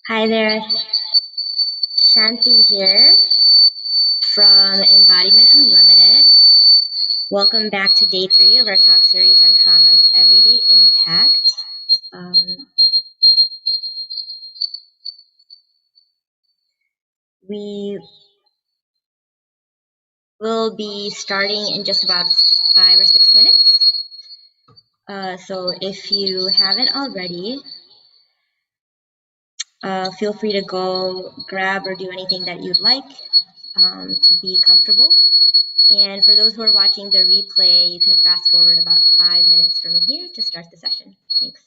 Hi there, Shanti here from Embodiment Unlimited. Welcome back to day 3 of our talk series on trauma's everyday impact. We will be starting in just about 5 or 6 minutes. So if you haven't already, feel free to go grab or do anything that you'd like to be comfortable. And for those who are watching the replay, you can fast forward about 5 minutes from here to start the session. Thanks.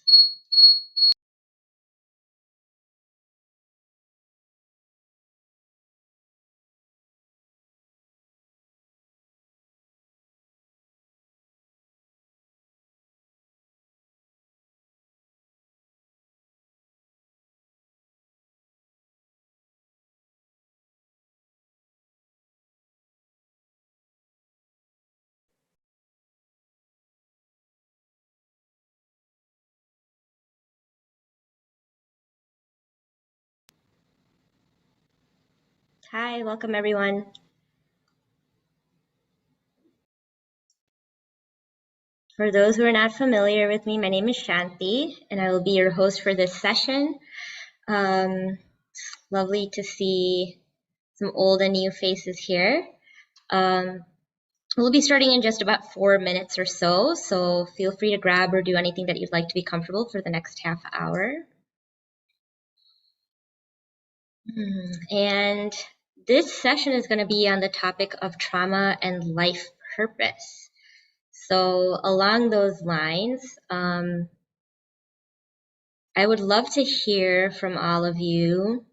Hi, welcome everyone. For those who are not familiar with me, my name is Shanti, and I will be your host for this session. Lovely to see some old and new faces here. We'll be starting in just about 4 minutes or so feel free to grab or do anything that you'd like to be comfortable for the next half hour. And this session is going to be on the topic of trauma and life purpose. So along those lines, I would love to hear from all of you.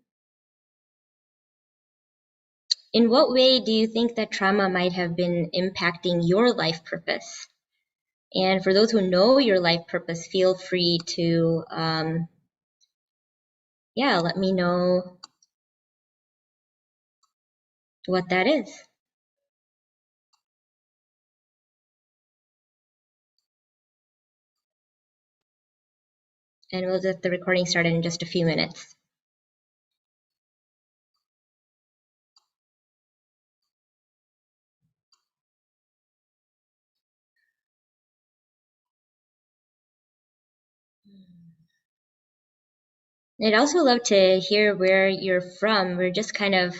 In what way do you think that trauma might have been impacting your life purpose? And for those who know your life purpose, feel free to, let me know what that is. And we'll get the recording started in just a few minutes. I'd also love to hear where you're from. We're just kind of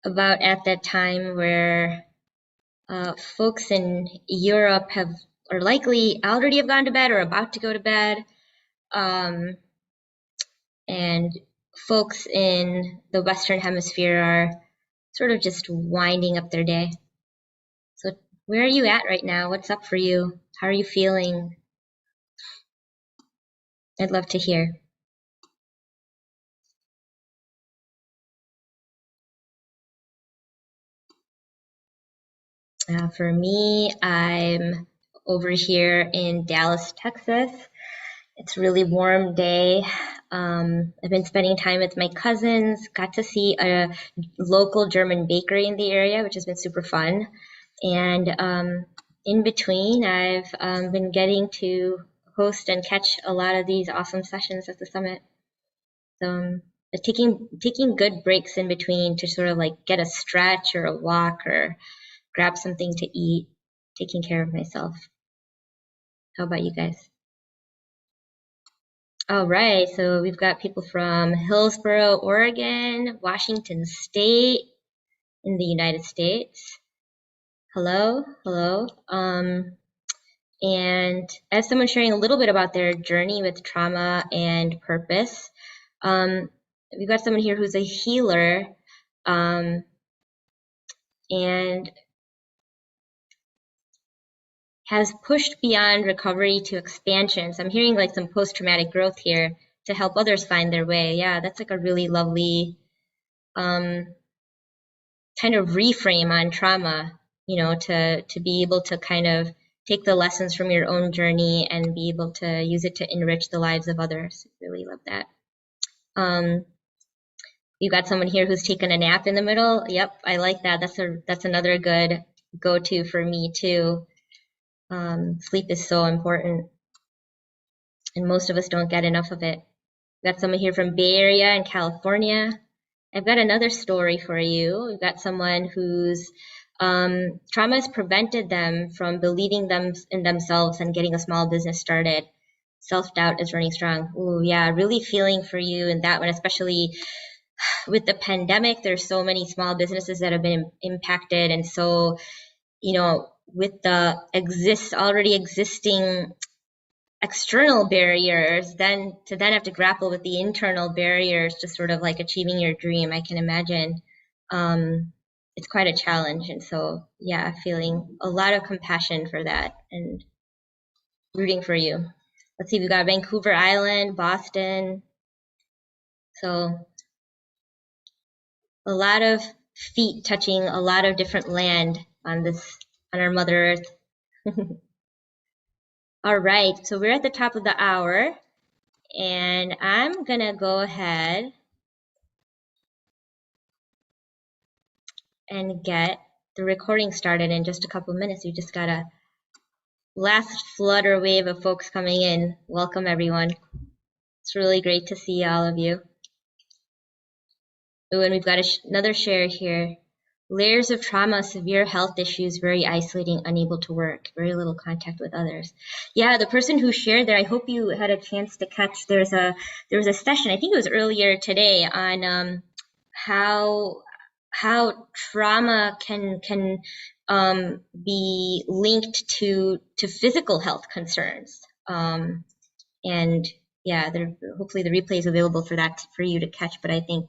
about at that time where folks in Europe are likely already have gone to bed or about to go to bed. And folks in the Western Hemisphere are sort of just winding up their day. So where are you at right now? What's up for you? How are you feeling? I'd love to hear. For me, I'm over here in Dallas, Texas. It's a really warm day. I've been spending time with my cousins, got to see a local German bakery in the area, which has been super fun. And in between, I've been getting to host and catch a lot of these awesome sessions at the summit. So taking good breaks in between to sort of like get a stretch or a walk or grab something to eat, taking care of myself. How about you guys? All right, so we've got people from Hillsboro, Oregon, Washington State in the United States. Hello. And as someone sharing a little bit about their journey with trauma and purpose, we've got someone here who's a healer and has pushed beyond recovery to expansion. So I'm hearing like some post-traumatic growth here to help others find their way. Yeah, that's like a really lovely kind of reframe on trauma, you know, to be able to kind of take the lessons from your own journey and be able to use it to enrich the lives of others. Really love that. You got someone here who's taken a nap in the middle. Yep, I like that. That's another good go-to for me too. Sleep is so important, and most of us don't get enough of it. Got someone here from Bay Area in California. I've got another story for you. We've got someone whose trauma has prevented them from believing in themselves and getting a small business started. Self-doubt is running strong. Ooh, yeah, really feeling for you in that one, especially with the pandemic. There's so many small businesses that have been impacted. And so, with the already existing external barriers, then have to grapple with the internal barriers to sort of like achieving your dream, I can imagine it's quite a challenge. And so, yeah, feeling a lot of compassion for that and rooting for you. Let's see, we've got Vancouver Island, Boston. So a lot of feet touching a lot of different land on our Mother Earth. All right, so we're at the top of the hour, and I'm gonna go ahead and get the recording started in just a couple of minutes. We just got a last flutter wave of folks coming in. Welcome, everyone. It's really great to see all of you. Oh, and we've got another share here. Layers of trauma, severe health issues, very isolating, unable to work, very little contact with others. Yeah, the person who shared there, I hope you had a chance to catch. There was a session, I think it was earlier today, on how trauma can be linked to physical health concerns. And yeah, hopefully the replay is available for you to catch. But I think,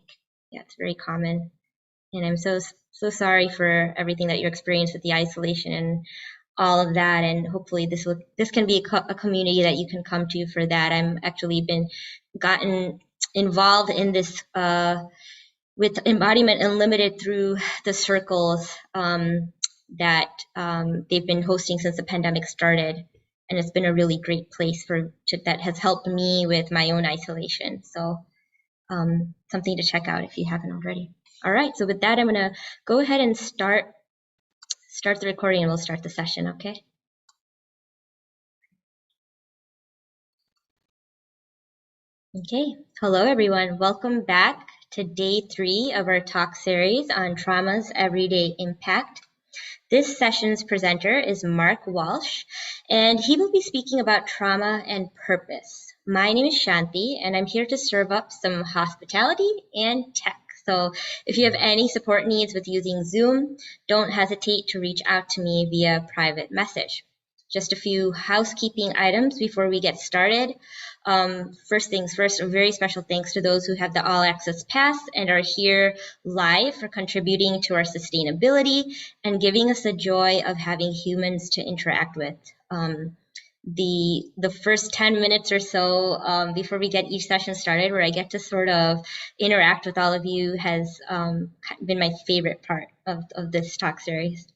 yeah, it's very common. And I'm so sorry for everything that you experienced with the isolation and all of that. And hopefully this can be a community that you can come to for that. I'm actually gotten involved in this with Embodiment Unlimited through the circles that they've been hosting since the pandemic started. And it's been a really great place that has helped me with my own isolation. So something to check out if you haven't already. All right, so with that, I'm gonna go ahead and start the recording, and we'll start the session, okay? Okay, hello everyone. Welcome back to day 3 of our talk series on trauma's everyday impact. This session's presenter is Mark Walsh, and he will be speaking about trauma and purpose. My name is Shanti, and I'm here to serve up some hospitality and tech. So if you have any support needs with using Zoom, don't hesitate to reach out to me via private message. Just a few housekeeping items before we get started. First things first, a very special thanks to those who have the All Access Pass and are here live for contributing to our sustainability and giving us the joy of having humans to interact with. The first 10 minutes or so before we get each session started, where I get to sort of interact with all of you, has been my favorite part of this talk series.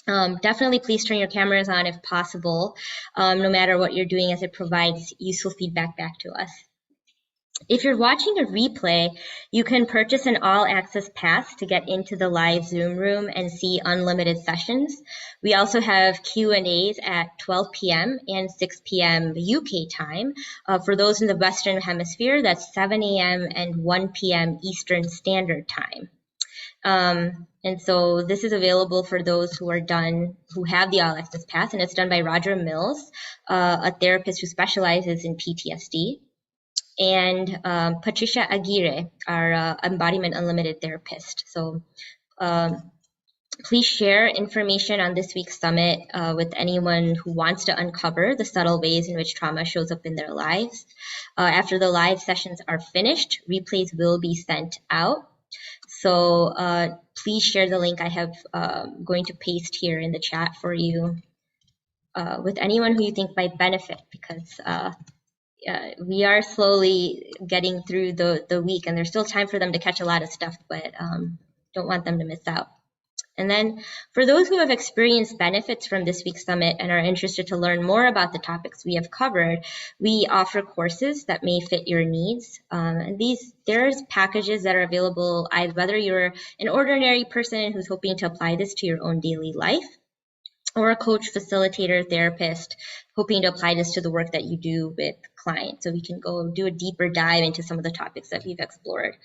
Definitely please turn your cameras on if possible, no matter what you're doing, as it provides useful feedback back to us. If you're watching a replay, you can purchase an all-access pass to get into the live Zoom room and see unlimited sessions. We also have Q&As at 12 p.m. and 6 p.m. UK time. For those in the Western Hemisphere, that's 7 a.m. and 1 p.m. Eastern Standard Time. And so this is available for those who have the All Access Pass, and it's done by Roger Mills, a therapist who specializes in PTSD. And Patricia Aguirre, our Embodiment Unlimited therapist. So please share information on this week's summit with anyone who wants to uncover the subtle ways in which trauma shows up in their lives. After the live sessions are finished, replays will be sent out. So please share the link I have going to paste here in the chat for you with anyone who you think might benefit, because we are slowly getting through the week, and there's still time for them to catch a lot of stuff, but don't want them to miss out. And then for those who have experienced benefits from this week's summit and are interested to learn more about the topics we have covered, we offer courses that may fit your needs. And there's packages that are available, whether you're an ordinary person who's hoping to apply this to your own daily life, or a coach, facilitator, therapist, hoping to apply this to the work that you do with clients. So we can go do a deeper dive into some of the topics that we've explored.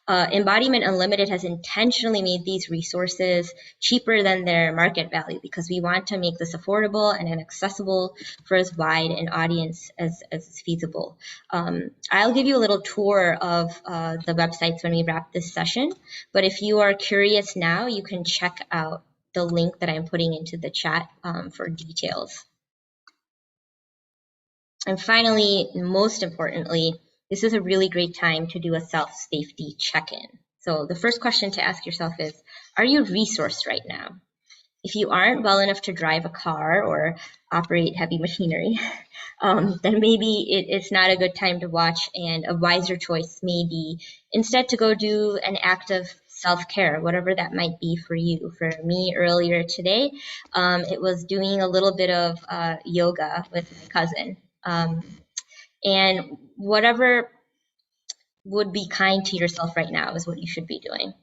Embodiment Unlimited has intentionally made these resources cheaper than their market value because we want to make this affordable and accessible for as wide an audience as feasible. I'll give you a little tour of the websites when we wrap this session, but if you are curious now, you can check out the link that I'm putting into the chat for details. And finally, most importantly, this is a really great time to do a self-safety check-in. So the first question to ask yourself is, are you resourced right now? If you aren't well enough to drive a car or operate heavy machinery, then maybe it's not a good time to watch, and a wiser choice may be instead to go do an act of self-care, whatever that might be for you. For me, earlier today, it was doing a little bit of yoga with my cousin. And whatever would be kind to yourself right now is what you should be doing.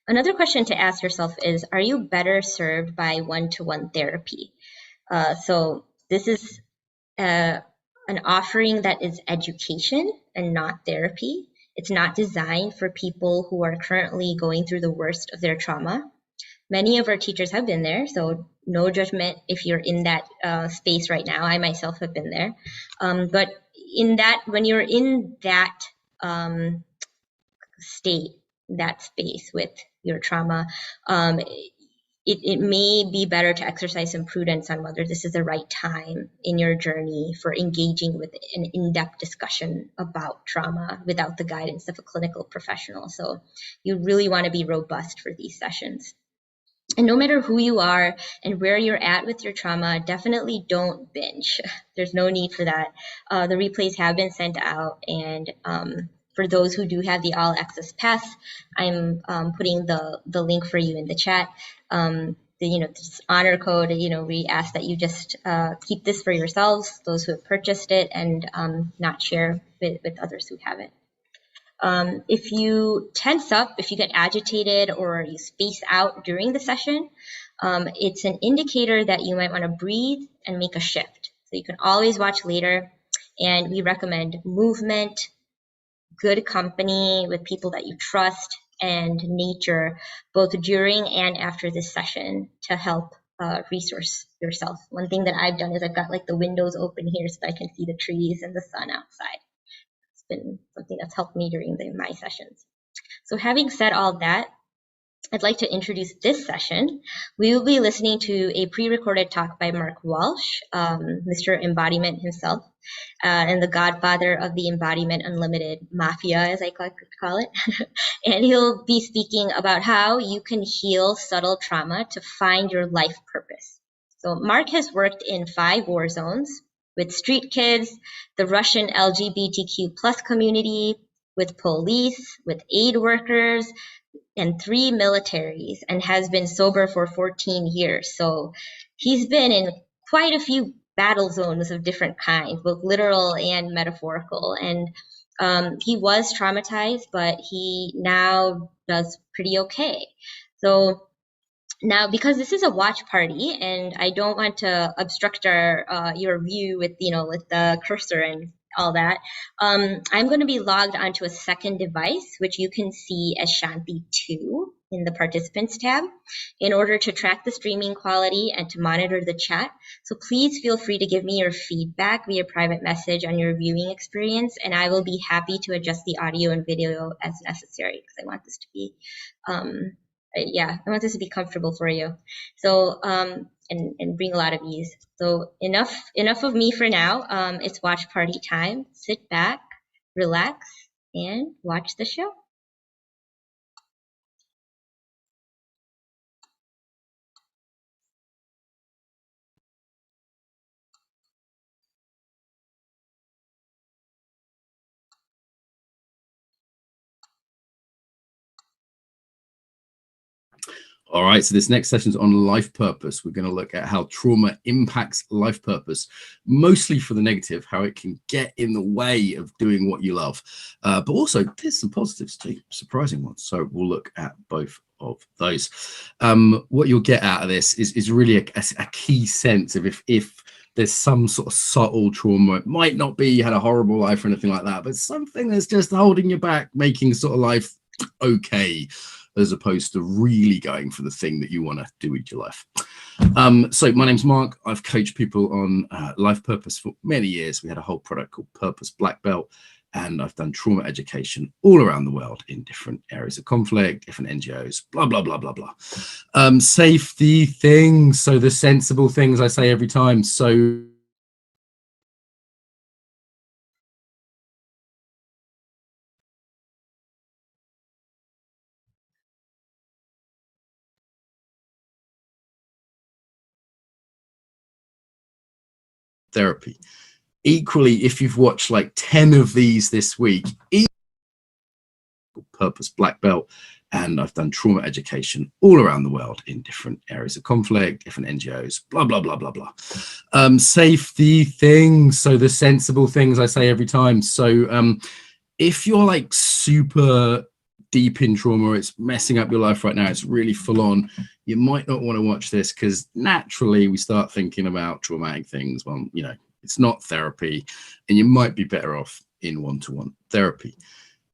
Another question to ask yourself is, are you better served by one-to-one therapy? So this is an offering that is education and not therapy. It's not designed for people who are currently going through the worst of their trauma. Many of our teachers have been there, so no judgment if you're in that space right now. I myself have been there. But in that, when you're in that state, that space with your trauma, it may be better to exercise some prudence on whether this is the right time in your journey for engaging with an in-depth discussion about trauma without the guidance of a clinical professional. So you really want to be robust for these sessions. And no matter who you are and where you're at with your trauma, definitely don't binge. There's no need for that. The replays have been sent out, and for those who do have the all access pass, I'm putting the link for you in the chat. This honor code, we ask that you just keep this for yourselves, those who have purchased it, and not share with others who haven't. If you tense up, if you get agitated, or you space out during the session, it's an indicator that you might want to breathe and make a shift. So you can always watch later, and we recommend movement, good company with people that you trust, and nature, both during and after this session, to help resource yourself. One thing that I've done is I've got like the windows open here so that I can see the trees and the sun outside. It's been something that's helped me during my sessions. So having said all that, I'd like to introduce this session. We will be listening to a pre-recorded talk by Mark Walsh, Mr. Embodiment himself, and the godfather of the Embodiment Unlimited Mafia, as I like to call it. And he'll be speaking about how you can heal subtle trauma to find your life purpose. So Mark has worked in 5 war zones with street kids, the Russian LGBTQ plus community, with police, with aid workers, and 3 militaries, and has been sober for 14 years. So he's been in quite a few battle zones of different kinds, both literal and metaphorical. And he was traumatized, but he now does pretty okay. So now, because this is a watch party, and I don't want to obstruct your view with with the cursor and all that, I'm going to be logged onto a second device, which you can see as Shanti 2 in the participants tab, in order to track the streaming quality and to monitor the chat. So please feel free to give me your feedback via private message on your viewing experience, and I will be happy to adjust the audio and video as necessary, because I want this to be I want this to be comfortable for you. So and bring a lot of ease. So enough of me for now. It's watch party time. Sit back, relax, and watch the show. All right, so this next session is on life purpose. We're going to look at how trauma impacts life purpose, mostly for the negative, how it can get in the way of doing what you love. But also, there's some positives too, surprising ones. So we'll look at both of those. What you'll get out of this is really a key sense of if there's some sort of subtle trauma. It might not be you had a horrible life or anything like that, but something that's just holding you back, making sort of life okay, as opposed to really going for the thing that you want to do with your life. So my name's Mark. I've coached people on life purpose for many years. We had a whole product called Purpose Black Belt, and I've done trauma education all around the world in different areas of conflict, different NGOs, blah, blah, blah, blah, blah. Safety things. So the sensible things I say every time. So therapy. Equally, if you've watched like 10 of these this week, Purpose Black Belt, and I've done trauma education all around the world in different areas of conflict, different NGOs, blah, blah, blah, blah, blah. Safety things. So the sensible things I say every time. So if you're like super deep in trauma, it's messing up your life right now, it's really full on, you might not want to watch this, because naturally we start thinking about traumatic things. Well, you know, it's not therapy, and you might be better off in one-to-one therapy.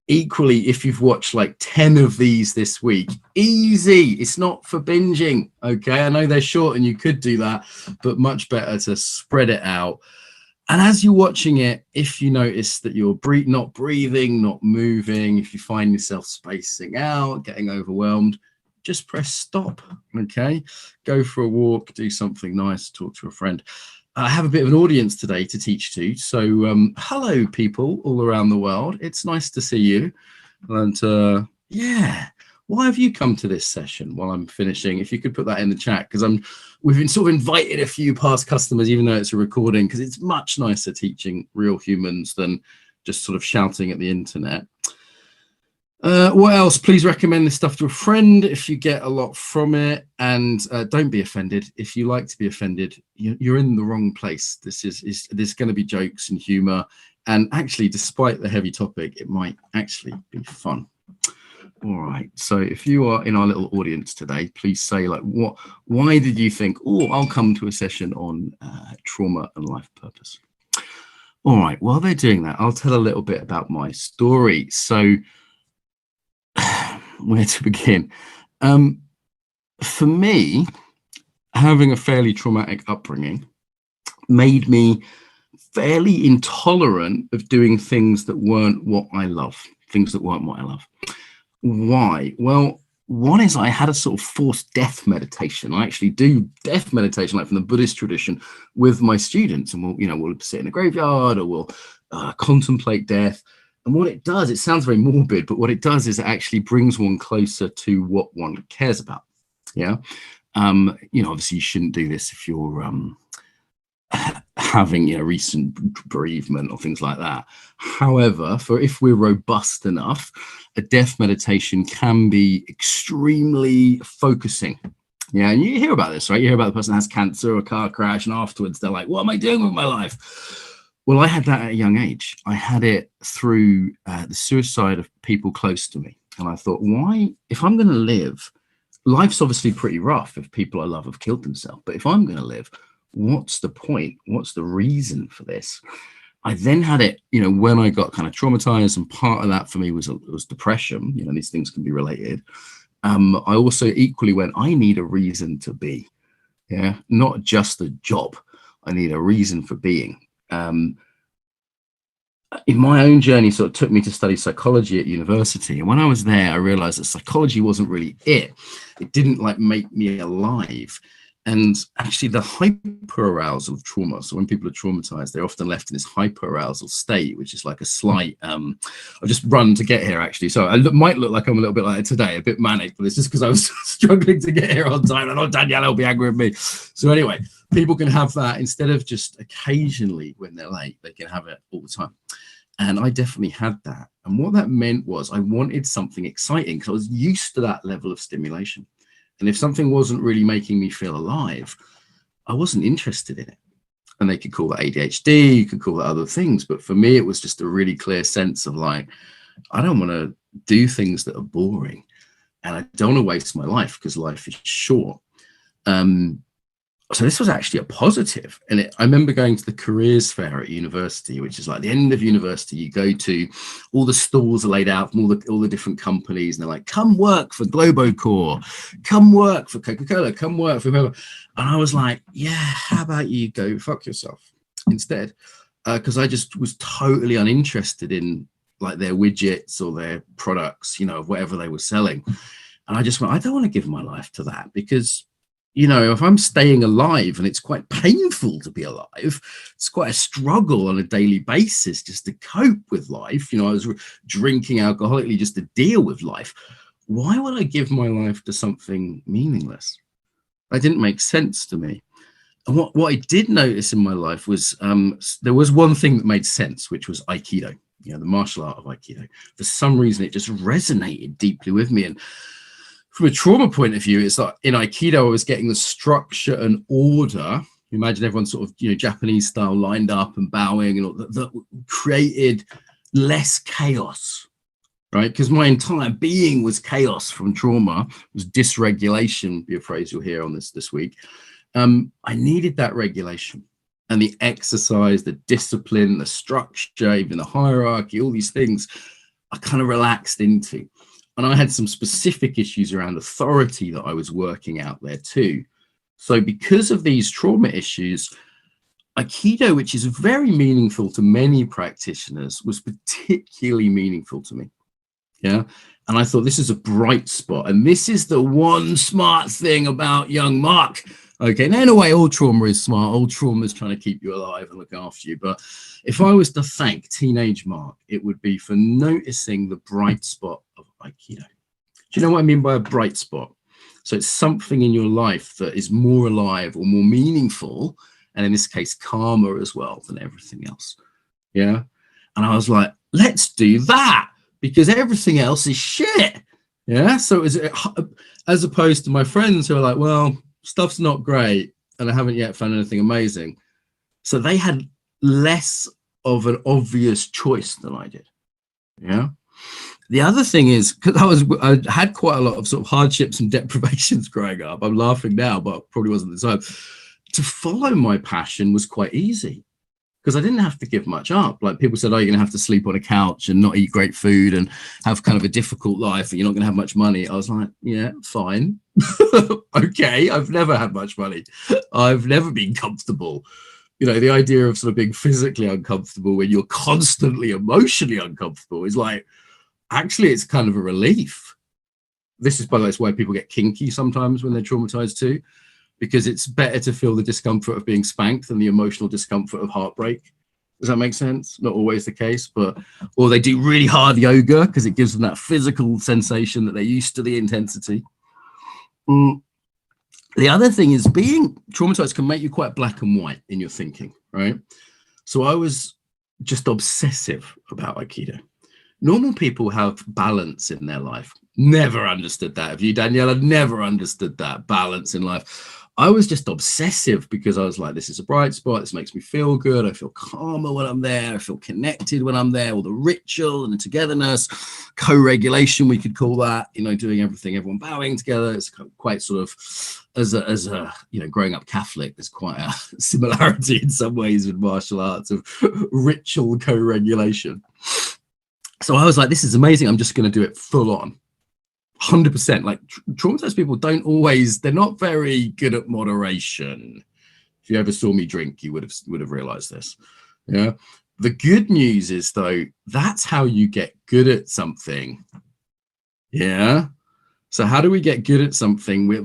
Equally, if you've watched like 10 of these this week, easy. It's not for binging. Okay, I know they're short and you could do that, but much better to spread it out. And as you're watching it, if you notice that you're not breathing, not moving, if you find yourself spacing out, getting overwhelmed, just press stop. Okay, go for a walk, do something nice, talk to a friend. I have a bit of an audience today to teach to. So hello, people all around the world. It's nice to see you. And yeah, why have you come to this session while I'm finishing? If you could put that in the chat, because we've been sort of invited a few past customers, even though it's a recording, because it's much nicer teaching real humans than just sort of shouting at the internet. What else? Please recommend this stuff to a friend if you get a lot from it, and don't be offended. If you like to be offended, you're in the wrong place. There's going to be jokes and humor, and actually, despite the heavy topic, it might actually be fun. All right. So if you are in our little audience today, please say like, why did you think, oh, I'll come to a session on trauma and life purpose? All right. While they're doing that, I'll tell a little bit about my story. So where to begin? For me, having a fairly traumatic upbringing made me fairly intolerant of doing things that weren't what I love. Why? Well, one is I had a sort of forced death meditation. I actually do death meditation, like from the Buddhist tradition, with my students, and we'll sit in a graveyard, or we'll contemplate death. And what it does, it sounds very morbid, but what it does is it actually brings one closer to what one cares about. Yeah. Obviously you shouldn't do this if you're having recent bereavement or things like that. However, if we're robust enough, a death meditation can be extremely focusing. Yeah, and you hear about this, right? You hear about the person that has cancer or a car crash, and afterwards they're like, what am I doing with my life? Well, I had that at a young age. I had it through the suicide of people close to me. And I thought, why, if I'm going to live, life's obviously pretty rough if people I love have killed themselves. But if I'm going to live, what's the point? What's the reason for this? I then had it, when I got kind of traumatized, and part of that for me was depression. These things can be related. I also equally went, I need a reason to be. Yeah, not just a job. I need a reason for being. In my own journey, sort of took me to study psychology at university. And when I was there, I realized that psychology wasn't really it. It didn't make me alive. And actually the hyperarousal of trauma. So when people are traumatized, they're often left in this hyperarousal state, which is like a slight, I've just run to get here actually. So I might look like I'm a little bit like it today, a bit manic, but it's just because I was struggling to get here on time. I know Danielle will be angry with me. So anyway, people can have that instead of just occasionally when they're late, they can have it all the time. And I definitely had that. And what that meant was I wanted something exciting because I was used to that level of stimulation. And if something wasn't really making me feel alive, I wasn't interested in it. And they could call that ADHD, you could call that other things. But for me, it was just a really clear sense of like, I don't want to do things that are boring. And I don't want to waste my life because life is short. So this was actually a positive. And I remember going to the careers fair at university, which is like the end of university. You go to, all the stalls are laid out from all the different companies, and they're like, come work for Globocore, come work for Coca-Cola, come work for whoever. And I was like, yeah, how about you go fuck yourself instead? Because I just was totally uninterested in like their widgets or their products, you know, whatever they were selling. And I just went, I don't want to give my life to that, because, you know, if I'm staying alive, and it's quite painful to be alive, it's quite a struggle on a daily basis just to cope with life. You know, I was drinking alcoholically just to deal with life. Why would I give my life to something meaningless? That didn't make sense to me. And what I did notice in my life was there was one thing that made sense, which was Aikido, you know, the martial art of Aikido. For some reason, it just resonated deeply with me. And from a trauma point of view, it's like in Aikido, I was getting the structure and order. Imagine everyone sort of, you know, Japanese style, lined up and bowing, and all that created less chaos, right? Because my entire being was chaos from trauma, was dysregulation, be a phrase you'll hear on this week. I needed that regulation, and the exercise, the discipline, the structure, even the hierarchy, all these things I kind of relaxed into. And I had some specific issues around authority that I was working out there too. So because of these trauma issues, Aikido, which is very meaningful to many practitioners, was particularly meaningful to me. Yeah. And I thought, this is a bright spot. And this is the one smart thing about young Mark. Okay. Now, in a way, all trauma is smart. All trauma is trying to keep you alive and look after you. But if I was to thank teenage Mark, it would be for noticing the bright spot of Aikido. Do you know what I mean by a bright spot? So it's something in your life that is more alive or more meaningful, and in this case, calmer as well than everything else. Yeah. And I was like, let's do that, because everything else is shit. Yeah. So as opposed to my friends who are like, well, stuff's not great and I haven't yet found anything amazing. So they had less of an obvious choice than I did. Yeah. The other thing is, because I had quite a lot of sort of hardships and deprivations growing up. I'm laughing now, but probably wasn't at the time. To follow my passion was quite easy, because I didn't have to give much up. Like, people said, oh, you're going to have to sleep on a couch and not eat great food and have kind of a difficult life, and you're not going to have much money. I was like, yeah, fine. Okay, I've never had much money. I've never been comfortable. You know, the idea of sort of being physically uncomfortable when you're constantly emotionally uncomfortable is like, actually, it's kind of a relief. This is, by the way, it's why people get kinky sometimes when they're traumatized too, because it's better to feel the discomfort of being spanked than the emotional discomfort of heartbreak. Does that make sense? Not always the case, but, or they do really hard yoga because it gives them that physical sensation that they're used to the intensity. The other thing is, being traumatized can make you quite black and white in your thinking, right? So I was just obsessive about Aikido. Normal people have balance in their life. Never understood that. Have you, Daniela? Never understood that balance in life. I was just obsessive because I was like, this is a bright spot. This makes me feel good. I feel calmer when I'm there. I feel connected when I'm there. All the ritual and the togetherness, co-regulation, we could call that, you know, doing everything, everyone bowing together. It's quite sort of, as a you know, growing up Catholic, there's quite a similarity in some ways with martial arts of ritual co-regulation. So I was like, this is amazing. I'm just going to do it full on. 100%. Like, traumatized people don't always, they're not very good at moderation. If you ever saw me drink, you would have realized this. Yeah. The good news is, though, that's how you get good at something. Yeah. So how do we get good at something? We're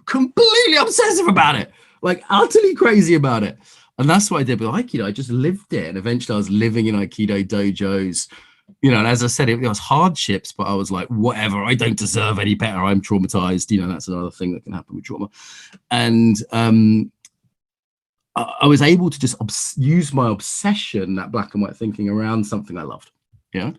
completely obsessive about it, like utterly crazy about it. And that's what I did with Aikido. I just lived it. And eventually I was living in Aikido dojos. You know, and as I said, it was hardships, but I was like, whatever, I don't deserve any better. I'm traumatized. You know, that's another thing that can happen with trauma. And I was able to just use my obsession, that black and white thinking, around something I loved. Yeah.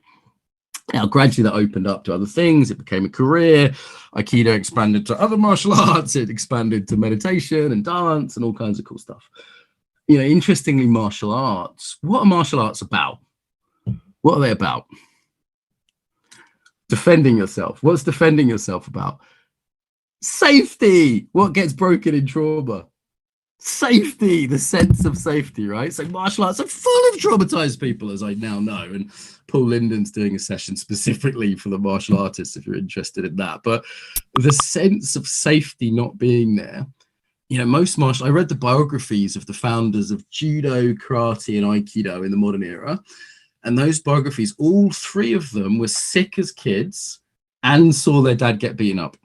Now, gradually that opened up to other things. It became a career. Aikido expanded to other martial arts. It expanded to meditation and dance and all kinds of cool stuff. You know, interestingly, martial arts, what are martial arts about? What are they about? Defending yourself. What's defending yourself about? Safety. What gets broken in trauma? Safety, the sense of safety, right? So martial arts are full of traumatized people, as I now know. And Paul Linden's doing a session specifically for the martial artists, if you're interested in that. But the sense of safety not being there, you know, I read the biographies of the founders of judo, karate, and aikido in the modern era. And those biographies, all three of them were sick as kids and saw their dad get beaten up.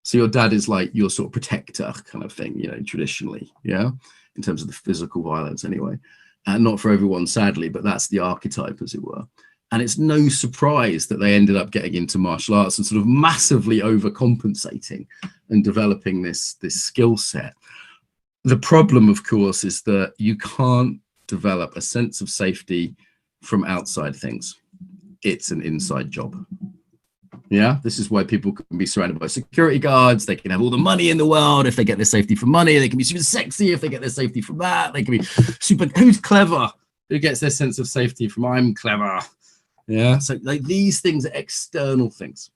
So your dad is like your sort of protector kind of thing, you know, traditionally, yeah, in terms of the physical violence anyway. And not for everyone, sadly, but that's the archetype, as it were. And it's no surprise that they ended up getting into martial arts and sort of massively overcompensating and developing this skill set. The problem, of course, is that you can't develop a sense of safety from outside things. It's an inside job. Yeah, this is why people can be surrounded by security guards. They can have all the money in the world if they get their safety from money. They can be super sexy if they get their safety from that. They can be super, who's clever? Who gets their sense of safety from I'm clever? Yeah, so like these things are external things.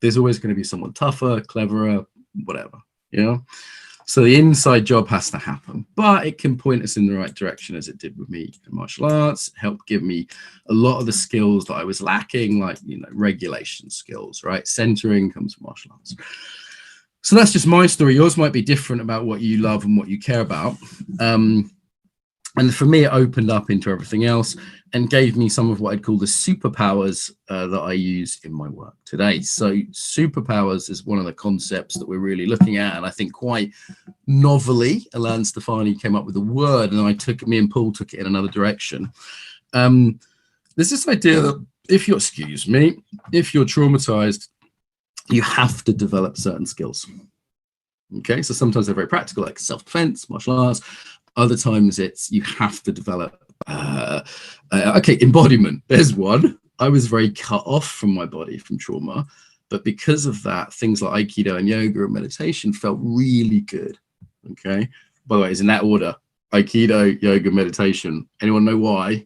There's always going to be someone tougher, cleverer, whatever, you know? So the inside job has to happen, but it can point us in the right direction, as it did with me in martial arts. It helped give me a lot of the skills that I was lacking, like, you know, regulation skills, right? Centering comes from martial arts. So that's just my story. Yours might be different about what you love and what you care about. And for me, it opened up into everything else and gave me some of what I'd call the superpowers that I use in my work today. So superpowers is one of the concepts that we're really looking at. And I think quite novelly, Alain Stefani came up with a word, and me and Paul took it in another direction. There's this idea that if you're traumatized, you have to develop certain skills. Okay, so sometimes they're very practical, like self-defense, martial arts. Other times it's you have to develop, embodiment. There's one. I was very cut off from my body from trauma, but because of that, things like Aikido and yoga and meditation felt really good. Okay, by the way, it's in that order: Aikido, yoga, meditation. Anyone know why?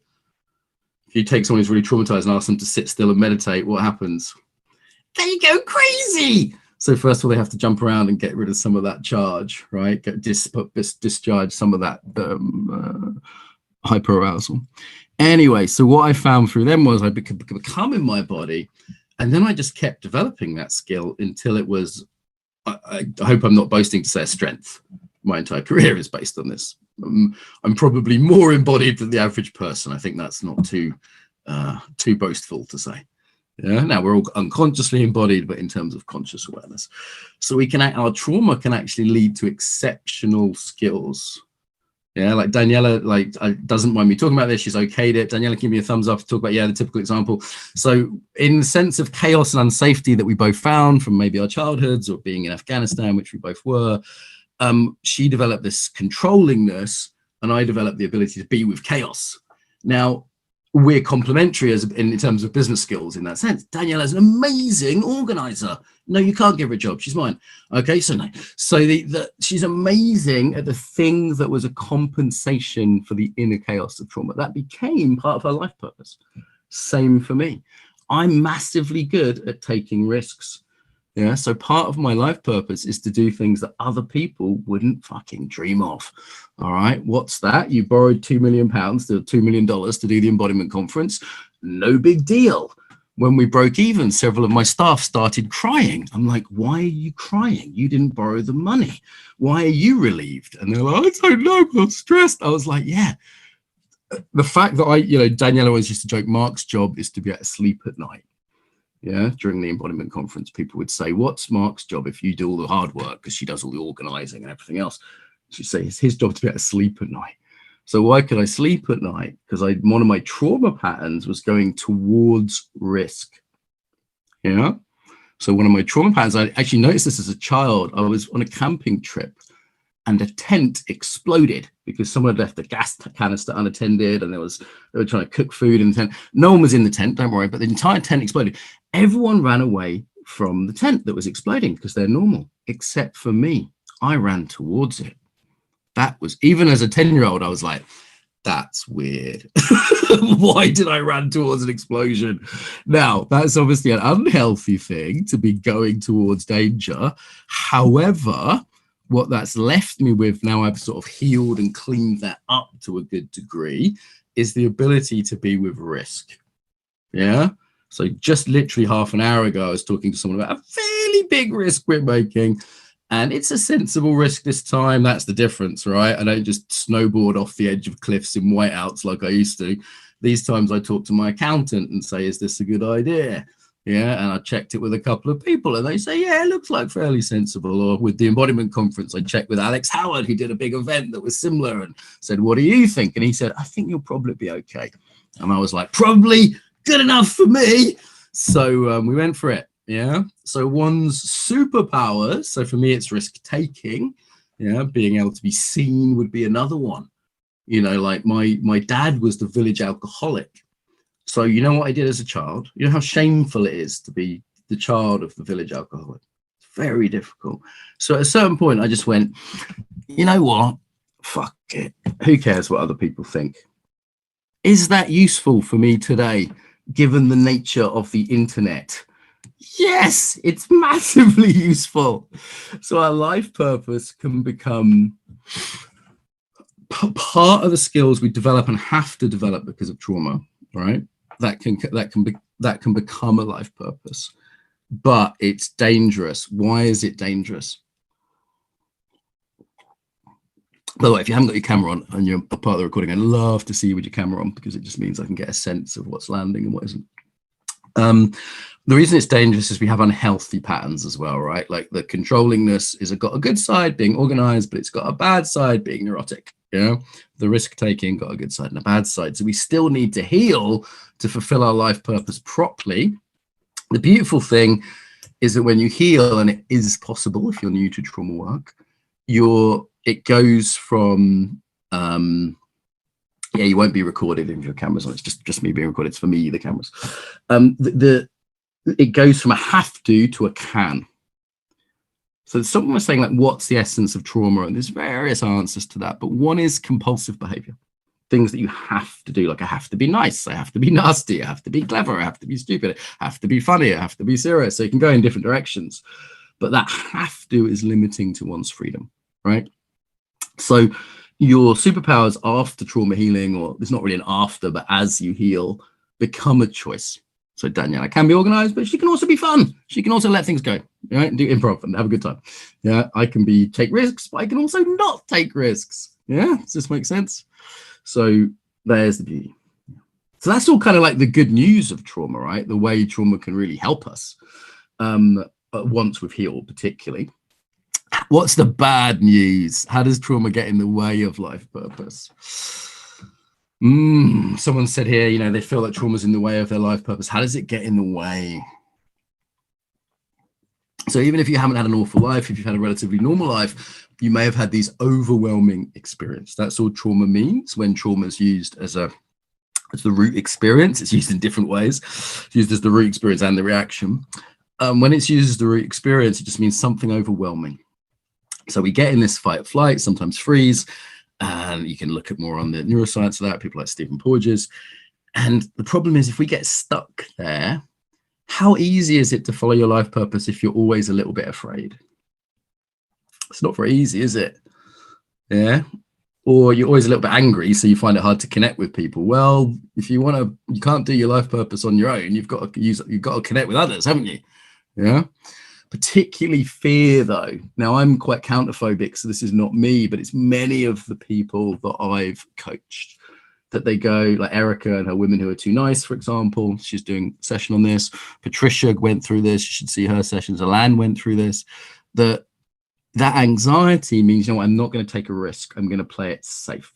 If you take someone who's really traumatized and ask them to sit still and meditate, what happens? They go crazy. So first of all, they have to jump around and get rid of some of that charge, right? Discharge some of that hyperarousal. Anyway, so what I found through them was I become in my body, and then I just kept developing that skill until it was, I hope I'm not boasting to say a strength. My entire career is based on this. I'm probably more embodied than the average person. I think that's not too boastful to say. Yeah, now we're all unconsciously embodied, but in terms of conscious awareness. So our trauma can actually lead to exceptional skills. Yeah, like Daniela, doesn't mind me talking about this. She's okayed it. Daniela, give me a thumbs up to talk about, the typical example. So in the sense of chaos and unsafety that we both found from maybe our childhoods or being in Afghanistan, which we both were, she developed this controllingness, and I developed the ability to be with chaos. Now, we're complementary in terms of business skills in that sense. Daniela is an amazing organizer. No, you can't give her a job. She's mine. Okay, so no. So she's amazing at the thing that was a compensation for the inner chaos of trauma. That became part of her life purpose. Same for me. I'm massively good at taking risks. Yeah, so part of my life purpose is to do things that other people wouldn't fucking dream of. All right, what's that? You borrowed £2 million to $2 million to do the embodiment conference. No big deal. When we broke even, several of my staff started crying. I'm like, why are you crying? You didn't borrow the money. Why are you relieved? And they're like, I don't know, I'm stressed. I was like, yeah. The fact that Daniela always used to joke, Mark's job is to be able to sleep at night. Yeah, during the embodiment conference, people would say, what's Mark's job if you do all the hard work? Because she does all the organizing and everything else. She'd say it's his job to be able to sleep at night. So why could I sleep at night? Because one of my trauma patterns was going towards risk. Yeah. So one of my trauma patterns, I actually noticed this as a child. I was on a camping trip and a tent exploded because someone had left the gas canister unattended, and they were trying to cook food in the tent. No one was in the tent, don't worry, but the entire tent exploded. Everyone ran away from the tent that was exploding because they're normal, except for me. I ran towards it. That was, even as a 10-year-old, I was like, that's weird. Why did I run towards an explosion? Now, that's obviously an unhealthy thing to be going towards danger. However, what that's left me with, now I've sort of healed and cleaned that up to a good degree, is the ability to be with risk. Yeah. So just literally half an hour ago, I was talking to someone about a fairly big risk we're making. And it's a sensible risk this time. That's the difference, right? I don't just snowboard off the edge of cliffs in whiteouts like I used to. These times I talk to my accountant and say, is this a good idea? Yeah, and I checked it with a couple of people and they say, yeah, it looks like fairly sensible. Or with the embodiment conference, I checked with Alex Howard, who did a big event that was similar, and said, what do you think? And he said, I think you'll probably be okay. And I was like, probably good enough for me. So we went for it. Yeah. So one's superpowers. So for me, it's risk taking. Yeah. Being able to be seen would be another one. You know, like my dad was the village alcoholic. So you know what I did as a child? You know how shameful it is to be the child of the village alcoholic. It's very difficult. So at a certain point, I just went, you know what? Fuck it. Who cares what other people think? Is that useful for me today, given the nature of the internet? Yes, it's massively useful. So our life purpose can become part of the skills we develop and have to develop because of trauma, right? That can become a life purpose, but it's dangerous. Why is it dangerous? By the way, if you haven't got your camera on and you're a part of the recording, I'd love to see you with your camera on, because it just means I can get a sense of what's landing and what isn't. The reason it's dangerous is we have unhealthy patterns as well, right? Like the controllingness is got a good side, being organized, but it's got a bad side, being neurotic. You know, the risk taking got a good side and a bad side. So we still need to heal to fulfill our life purpose properly. The beautiful thing is that when you heal, and it is possible if you're new to trauma work, it goes from yeah, you won't be recorded if your camera's on. It's just me being recorded. It's for me, the cameras. It goes from a have to a can. So someone was saying, like, what's the essence of trauma? And there's various answers to that. But one is compulsive behavior. Things that you have to do, like I have to be nice, I have to be nasty, I have to be clever, I have to be stupid, I have to be funny, I have to be serious. So you can go in different directions. But that have to is limiting to one's freedom, right? So your superpowers after trauma healing, or it's not really an after, but as you heal, become a choice. So Daniela can be organized, but she can also be fun. She can also let things go, right? And do improv and have a good time. Yeah, I can take risks, but I can also not take risks. Yeah, does this make sense? So there's the beauty. So that's all kind of like the good news of trauma, right? The way trauma can really help us once we've healed, particularly. What's the bad news? How does trauma get in the way of life purpose? Someone said here, you know, they feel that trauma's in the way of their life purpose. How does it get in the way? So even if you haven't had an awful life, if you've had a relatively normal life, you may have had these overwhelming experience. That's all trauma means when trauma is used as the root experience. It's used in different ways. It's used as the root experience and the reaction. When it's used as the root experience, it just means something overwhelming. So we get in this fight or flight, sometimes freeze, and you can look at more on the neuroscience of that, people like Stephen Porges. And the problem is, if we get stuck there, how easy is it to follow your life purpose if you're always a little bit afraid? It's not very easy, is it? Yeah. Or you're always a little bit angry, so you find it hard to connect with people. Well, if you can't do your life purpose on your own. You've got to connect with others, haven't you? Yeah. Particularly fear, though. Now, I'm quite counterphobic, so this is not me, but it's many of the people that I've coached, that they go, like Erica and her Women Who Are Too Nice, for example. She's doing a session on this. Patricia went through this. You should see her sessions. Alan went through this. That anxiety means, you know what, I'm not going to take a risk. I'm going to play it safe.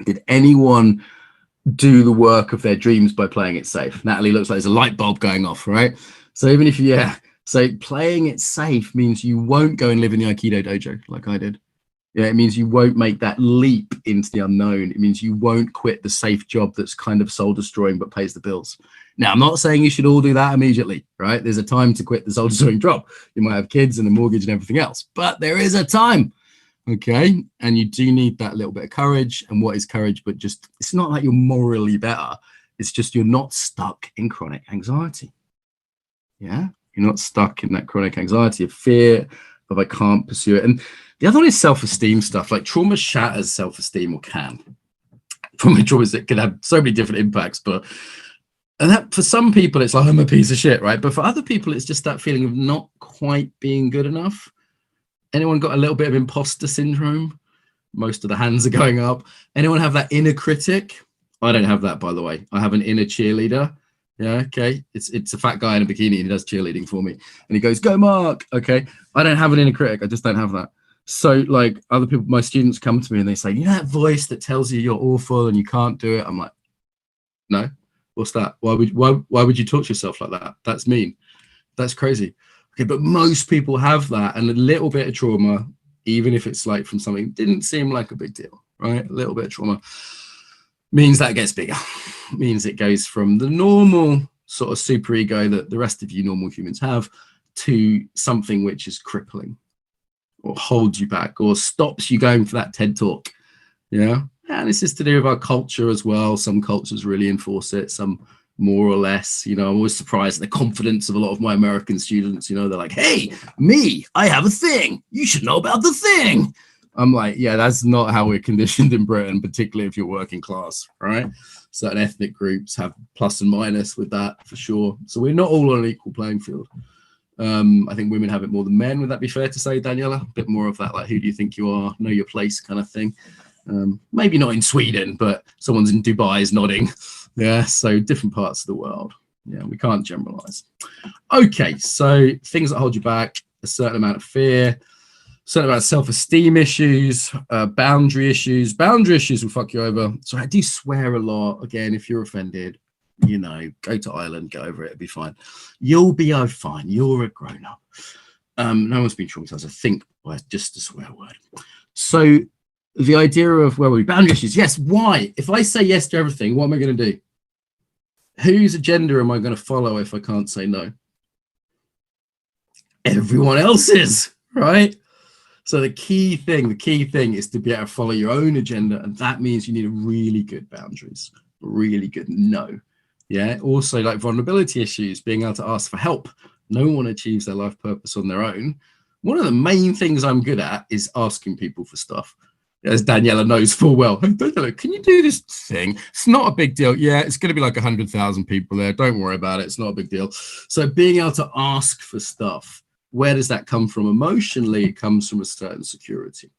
Did anyone do the work of their dreams by playing it safe? Natalie, looks like there's a light bulb going off, right? So even if so playing it safe means you won't go and live in the Aikido dojo like I did. Yeah, it means you won't make that leap into the unknown. It means you won't quit the safe job that's kind of soul destroying but pays the bills. Now, I'm not saying you should all do that immediately, right? There's a time to quit the soul destroying job. You might have kids and a mortgage and everything else, but there is a time, okay? And you do need that little bit of courage. And what is courage? But just, it's not like you're morally better. It's just you're not stuck in chronic anxiety. Yeah, you're not stuck in that chronic anxiety of fear of I can't pursue it. And the other one is self-esteem stuff. Like trauma shatters self-esteem, or can. Trauma traumas that can have so many different impacts, and that for some people it's like I'm a piece of shit, right? But for other people it's just that feeling of not quite being good enough. Anyone got a little bit of imposter syndrome? Most of the hands are going up. Anyone have that inner critic? I don't have that, by the way. I have an inner cheerleader. Yeah, okay. It's a fat guy in a bikini and he does cheerleading for me. And he goes, go Mark. Okay. I don't have an inner critic. I just don't have that. So like other people, my students come to me and they say, you know that voice that tells you you're awful and you can't do it? I'm like, no. What's that? Why would you talk to yourself like that? That's mean. That's crazy. Okay, but most people have that, and a little bit of trauma, even if it's like from something didn't seem like a big deal, right? A little bit of trauma means that gets bigger. Means it goes from the normal sort of super ego that the rest of you normal humans have to something which is crippling or holds you back or stops you going for that TED talk. Yeah. And this is to do with our culture as well. Some cultures really enforce it, some more or less. You know, I'm always surprised at the confidence of a lot of my American students. You know, they're like, hey, me, I have a thing. You should know about the thing. I'm like, yeah, that's not how we're conditioned in Britain, particularly if you're working class, right? Certain ethnic groups have plus and minus with that for sure. So we're not all on an equal playing field. I think women have it more than men. Would that be fair to say, Daniela? A bit more of that, like, who do you think you are? Know your place kind of thing. Maybe not in Sweden, but someone's in Dubai is nodding. Yeah, so different parts of the world. Yeah, we can't generalize. Okay, so things that hold you back, a certain amount of fear, certain amount of self-esteem issues, boundary issues. Boundary issues will fuck you over. So I do swear a lot. Again, if you're offended, you know, go to Ireland, go over it, it'll be fine. You'll be fine. You're a grown-up. No one's been traumatized, I think, by just a swear word. So the idea of where we boundary issues, yes, why? If I say yes to everything, what am I going to do? Whose agenda am I going to follow if I can't say no? Everyone else's, right? So the key thing is to be able to follow your own agenda, and that means you need a really good boundaries, really good no. Yeah. Also, like vulnerability issues, being able to ask for help. No one achieves their life purpose on their own. One of the main things I'm good at is asking people for stuff. As Daniela knows full well. Hey, Daniela, can you do this thing? It's not a big deal. Yeah, it's going to be like 100,000 people there. Don't worry about it. It's not a big deal. So being able to ask for stuff, where does that come from? Emotionally, it comes from a certain security.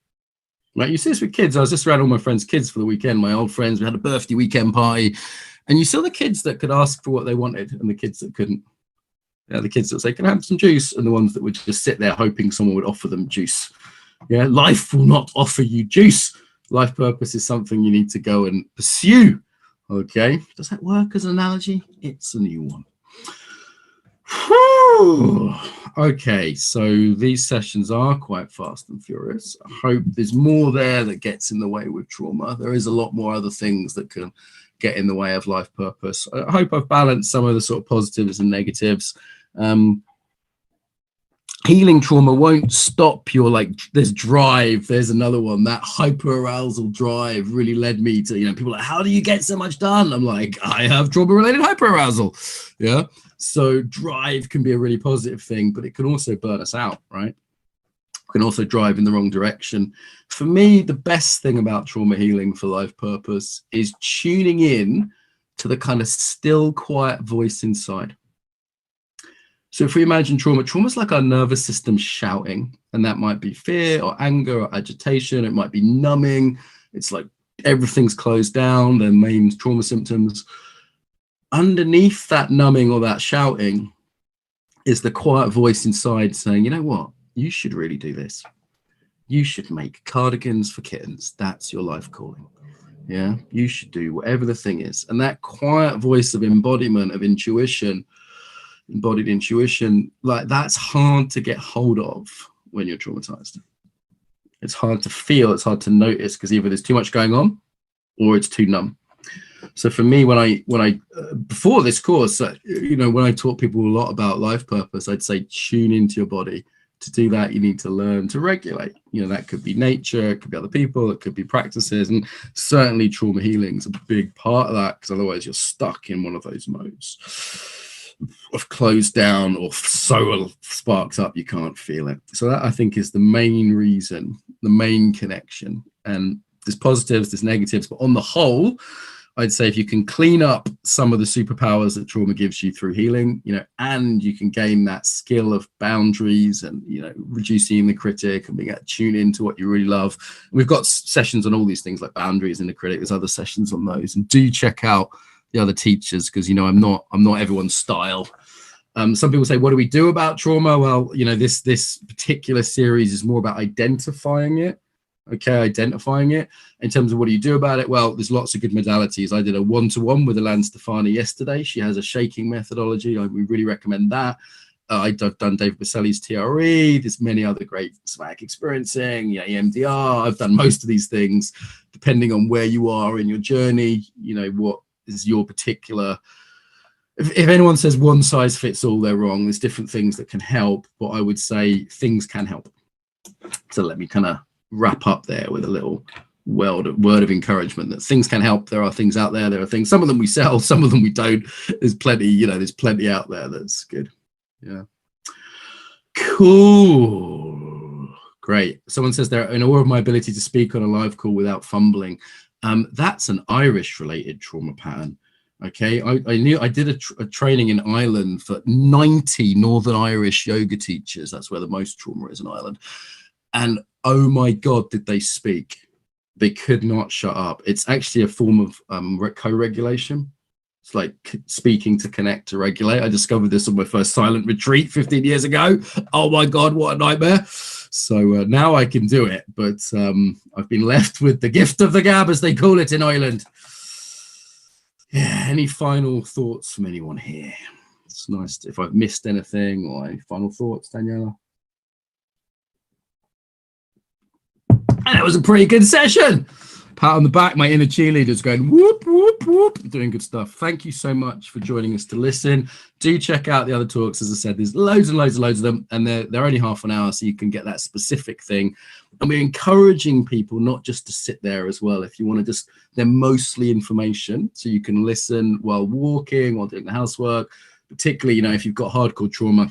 Right? You see this with kids. I was just around all my friends' kids for the weekend, my old friends. We had a birthday weekend party. And you saw the kids that could ask for what they wanted and the kids that couldn't. Yeah, the kids that say, can I have some juice? And the ones that would just sit there hoping someone would offer them juice. Yeah, life will not offer you juice. Life purpose is something you need to go and pursue. Okay, does that work as an analogy? It's a new one. Whew. Okay, so these sessions are quite fast and furious. I hope there's more there that gets in the way with trauma. There is a lot more other things that can get in the way of life purpose. I hope I've balanced some of the sort of positives and negatives. Healing trauma won't stop your, like, there's drive. There's another one. That hyperarousal drive really led me to, you know, people are like, how do you get so much done? I'm like, I have trauma-related hyperarousal. Yeah. So drive can be a really positive thing, but it can also burn us out, right? It can also drive in the wrong direction. For me, the best thing about trauma healing for life purpose is tuning in to the kind of still, quiet voice inside. So if we imagine trauma is like our nervous system shouting, and that might be fear or anger or agitation. It might be numbing. It's like everything's closed down, their main trauma symptoms. Underneath that numbing or that shouting is the quiet voice inside saying, you know what, you should really do this. You should make cardigans for kittens. That's your life calling. Yeah, you should do whatever the thing is. And that quiet voice of embodiment, of intuition, embodied intuition, like that's hard to get hold of when you're traumatized. It's hard to feel, it's hard to notice, because either there's too much going on or it's too numb. So for me, when I before this course, when I taught people a lot about life purpose, I'd say tune into your body. To do that, you need to learn to regulate. That could be nature, it could be other people, it could be practices, and certainly trauma healing is a big part of that, because otherwise you're stuck in one of those modes of closed down, or so sparks up you can't feel it. So that, I think, is the main reason, the main connection. And there's positives, there's negatives, but on the whole, I'd say if you can clean up some of the superpowers that trauma gives you through healing, and you can gain that skill of boundaries and, reducing the critic and being able to tune into what you really love. We've got sessions on all these things like boundaries and the critic. There's other sessions on those, and do check out the other teachers, because, I'm not everyone's style. Some people say, what do we do about trauma? Well, this particular series is more about identifying it. Identifying it. In terms of what do you do about it? Well, there's lots of good modalities. I did a one-to-one with Alan Stefani yesterday. She has a shaking methodology. We really recommend that. I've done David Baselli's TRE. There's many other great somatic experiencing, EMDR. I've done most of these things. Depending on where you are in your journey, what is your particular... If anyone says one size fits all, they're wrong. There's different things that can help, but I would say things can help. So let me kind of wrap up there with a little word of encouragement that things can help. There are things out there. There are things, some of them we sell, some of them we don't. There's plenty, there's plenty out there that's good. Yeah. Cool. Great. Someone says they're in awe of my ability to speak on a live call without fumbling. That's an Irish related trauma pattern. Okay, I did a training in Ireland for 90 Northern Irish yoga teachers. That's where the most trauma is in Ireland. And oh my God, did they speak? They could not shut up. It's actually a form of co-regulation. It's like speaking to connect to regulate. I discovered this on my first silent retreat 15 years ago. Oh my God, what a nightmare. So now I can do it, but I've been left with the gift of the gab, as they call it in Ireland. Yeah, any final thoughts from anyone here? It's nice if I've missed anything, or any final thoughts, Daniela? And it was a pretty good session. Pat on the back, my inner cheerleader's going whoop, whoop, whoop, doing good stuff. Thank you so much for joining us to listen. Do check out the other talks. As I said, there's loads and loads and loads of them, and they're only half an hour, so you can get that specific thing. And we're encouraging people not just to sit there as well. If you want to they're mostly information, so you can listen while walking, while doing the housework, particularly, if you've got hardcore trauma.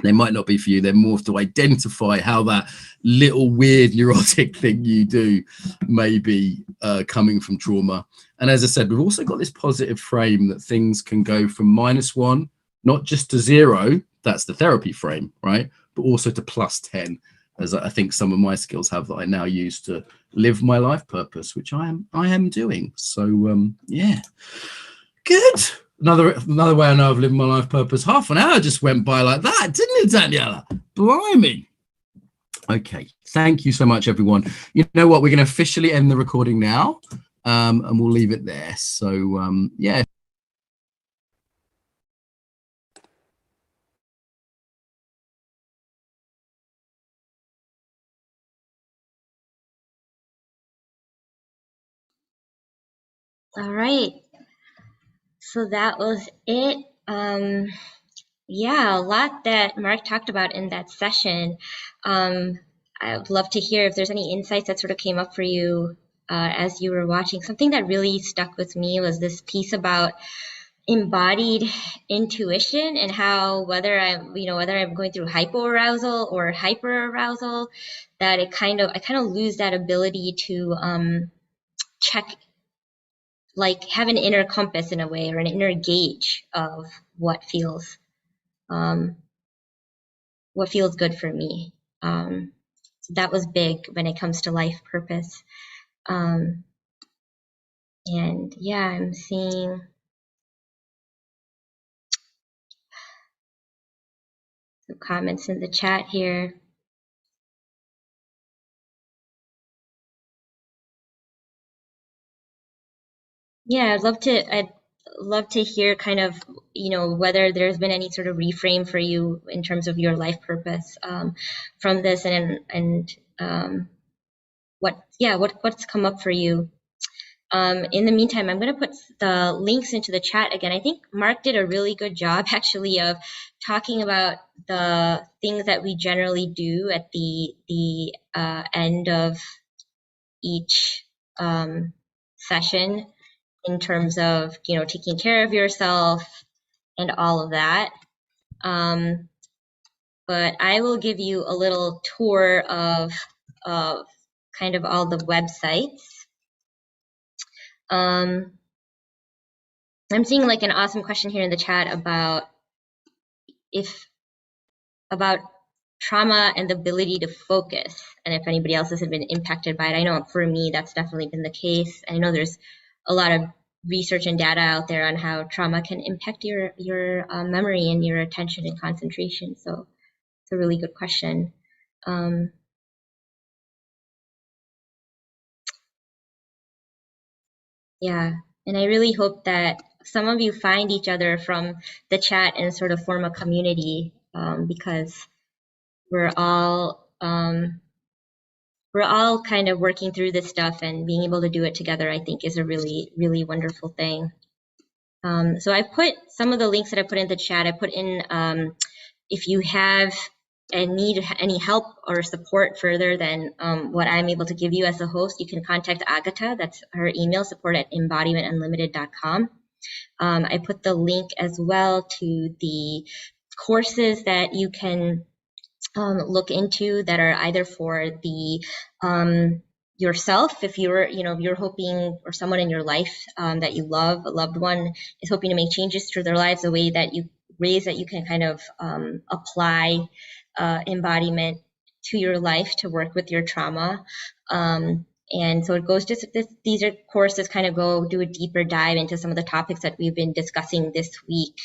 They might not be for you. They're more to identify how that little weird neurotic thing you do may be coming from trauma. And as I said, we've also got this positive frame that things can go from -1, not just to 0. That's the therapy frame, right? But also to +10, as I think some of my skills have that I now use to live my life purpose, which I am doing. So yeah, good. Another way I know I've lived my life purpose. Half an hour just went by like that, didn't it, Daniela? Blimey. Okay, thank you so much, everyone. You know what? We're going to officially end the recording now, and we'll leave it there. So, yeah. All right. So that was it. Yeah, a lot that Mark talked about in that session. I would love to hear if there's any insights that sort of came up for you as you were watching. Something that really stuck with me was this piece about embodied intuition, and how whether I'm going through hypoarousal or hyperarousal, that I kind of lose that ability to check, like have an inner compass in a way, or an inner gauge of what feels good for me. So that was big when it comes to life purpose. And yeah, I'm seeing some comments in the chat here. Yeah, I'd love to hear kind of, whether there's been any sort of reframe for you in terms of your life purpose from this, and what's come up for you. In the meantime, I'm going to put the links into the chat again. I think Mark did a really good job actually of talking about the things that we generally do at the end of each session in terms of, you know, taking care of yourself and all of that. But I will give you a little tour of kind of all the websites. I'm seeing like an awesome question here in the chat about trauma and the ability to focus, and if anybody else has been impacted by it. I know for me that's definitely been the case. I know there's a lot of research and data out there on how trauma can impact your memory and your attention and concentration. So it's a really good question. Yeah, and I really hope that some of you find each other from the chat and sort of form a community, because we're all kind of working through this stuff, and being able to do it together, I think, is a really, really wonderful thing. So I put some of the links that I put in the chat. I put in, if you have and need any help or support further than what I'm able to give you as a host, you can contact Agatha. That's her email, support@embodimentunlimited.com. I put the link as well to the courses that you can look into that are either for the yourself, if you're hoping, or someone in your life that you love, a loved one is hoping to make changes to their lives, ways that you can kind of apply embodiment to your life to work with your trauma. And so it goes these are courses kind of do a deeper dive into some of the topics that we've been discussing this week.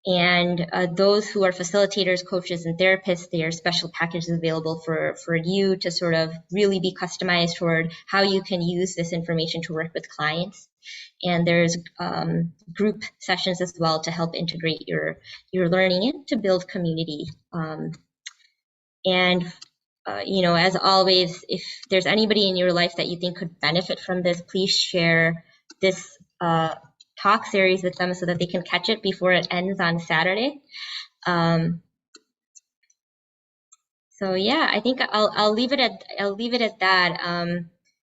And those who are facilitators, coaches, and therapists, there are special packages available for you to sort of really be customized toward how you can use this information to work with clients. And there's group sessions as well to help integrate your learning in to build community. As always, if there's anybody in your life that you think could benefit from this, please share this talk series with them so that they can catch it before it ends on Saturday. So yeah, I think I'll leave it at that.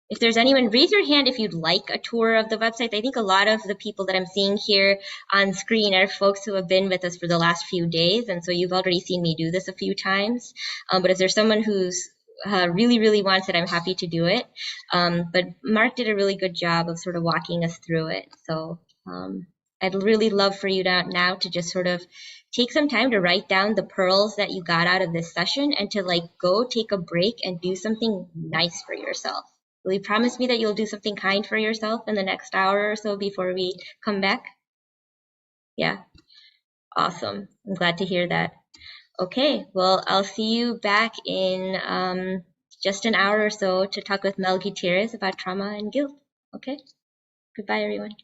If there's anyone, raise your hand if you'd like a tour of the website. I think a lot of the people that I'm seeing here on screen are folks who have been with us for the last few days, and so you've already seen me do this a few times. But if there's someone who's really, really wants it, I'm happy to do it. But Mark did a really good job of sort of walking us through it. So I'd really love for you now to just sort of take some time to write down the pearls that you got out of this session, and to go take a break and do something nice for yourself. Will you promise me that you'll do something kind for yourself in the next hour or so before we come back? Yeah, awesome. I'm glad to hear that. Okay, well, I'll see you back in just an hour or so to talk with Mel Gutierrez about trauma and guilt. Okay, goodbye, everyone.